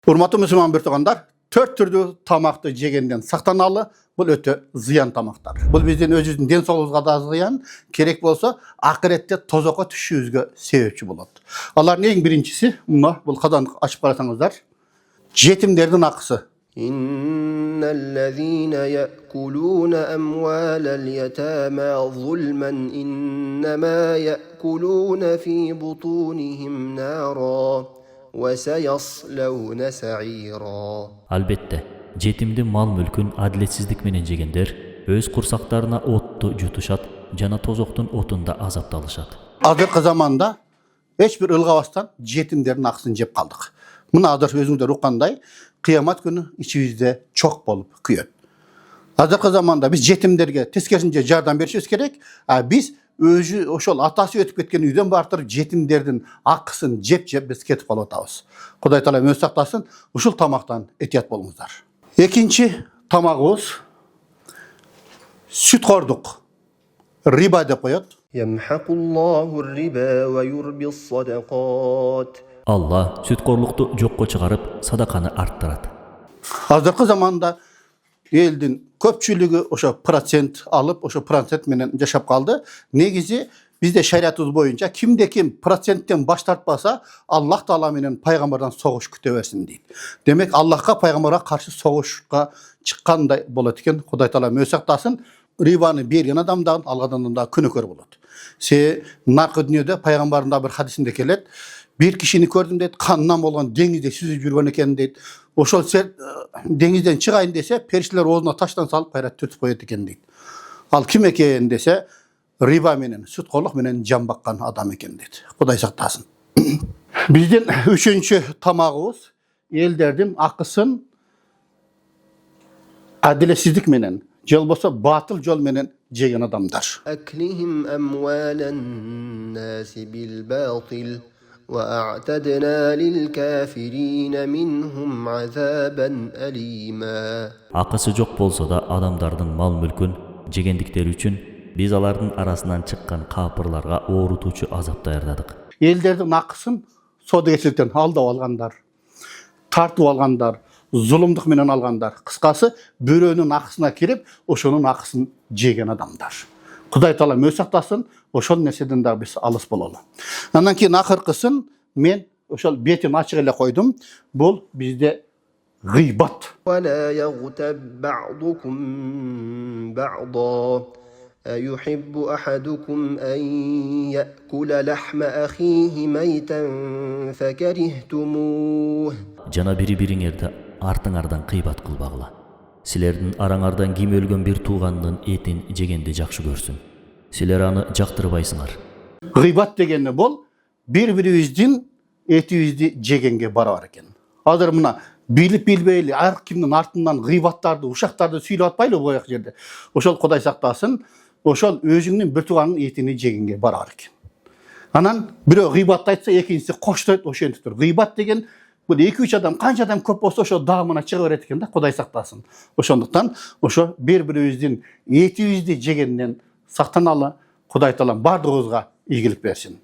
Урматтуу мусулман биртугандар, 4 түрдүү тамакты жегенден сактаналы, бул өтө зыян тамактар. Бул биздин өзүбүздүн ден соолугубузга да зыян, керек болсо акыретте тозокко түшүүбүзгө себепчи болот. Алардын эң биринчиси, мына бул каданды ачып карасаңыздар, жетимдердин акысы. إن الذين يأكلون أموال اليتامى ظلما إنما يأكلون في بطونهم نارا وسيصلون سعيرا. Albatta, жетимдин мал-мүлкүн адилетсиздик менен жегендер өз курсактарына отту жутушат жана тозоктун отунда азапталышат. Азыркы заманда эч бир ылгабастан жетимдердин акысын жеп калдык. Мына азыр өзүңүздөр уккандай, кыямат күнү ичибизде чок болуп күйөт. Азыркы заманда биз жетимдерге тескерисинче жардам беришибиз керек, биз өзү ошол атасы өтүп кеткен үйдөн бартырып жетимдердин акысын жеп биз кетип калып атабыз. Кудай таала мөз сактасын, ушул тамактан этият болуңуздар. Экинчи тамагыбыз сүткордук. Риба деп коет. يمحق الله الربا ويربي الصدقات. Алла сүткорлукту жокко чыгарып, садаканы арттырат. Азыркы заманда элдин көпчүлүгү ошо процент алып, ошо процент менен жашап калды. Негизи бизде шариятыбыз боюнча кимде ким проценттен баш тартпаса, Аллах Таала менен пайгамбардан согуш күтө берсин дейт. Демек, Аллахка, пайгамбарга каршы согушка чыккандай болот экен. Кудай Таала мөз сактасын. Рибаны берген адамдан алгадан да күнөөкөр болот. Наркы дүйнөдө пайгамбардын да бир хадисинде келет. Bir kişini gördüm deyip kanından olan denizde süzüp yürüyen eken deyip oşol denizden çıkayın dese perişler oğzuna taştan salıp hayrat tutup koyat eken deyip. Al kim eken dese riba menen, sütkorluk menen can bakkan adam eken deyip. Kuday saktasın. Bizden üçüncü tamağımız elderdin akısın adiletsizlik menen, jol bolsa batıl jol menen jegen adamlar. أكلهم أموال الناس بالباطل وأعتدنا للكافرين منهم عذابا أليما. Акысы жок болсо да адамдардын мал-мүлкүн жегендиктери үчүн биз алардын арасынан чыккан капырларга оорутуучу азап даярдадык. Ellerden akısın sodagechiliktен aldап alganдар, tartıp alganдар, zulumduk menen alganдар. Kıskası börönün akısına kirip, oşonun akısın jegen adamlar. Kuday Taala mөз сактасын, ошол нерседен да биз алыс бололу. Андан кийин акыркысын мен ошол бетин ачык эле койдум. Бул бизде гыйбат. ولا يغتب بعضكم بعضا أيحب أحدكم أن يأكل لحم أخيه ميتا فكرهتموه. Жана бири-бириңерди артыңардан кыйбат кылбагыла. Силердин араңардан ким өлгөн бир туугандын этин жегенди жакшы көрсүн. Силер аны жактырбайсыңар. Gıйбат дегени бул бири-бирибиздин этибизди жегенге барабар экен. Азыр мына билип билбейли ар кимдин артынан гыйбаттарды, ушактарды сүйлөп атпайлы бояк жерде. Ошол Кудай сактасын, ошол өзүңдүн бир тууганын этини жегенге барабар экен. Анан бирөө гыйбатты айтса, экинчиси коштойт, ошентип тур. Гыйбат деген бул 2-3 адам, канча адам көп болсо ошо даамына чыга берет экен да, Кудай сактасын. Ошондуктан ошо бири-бирибиздин этибизди жегенден сактаналы, Кудай Таала бардыгыбызга ийгилик берсин.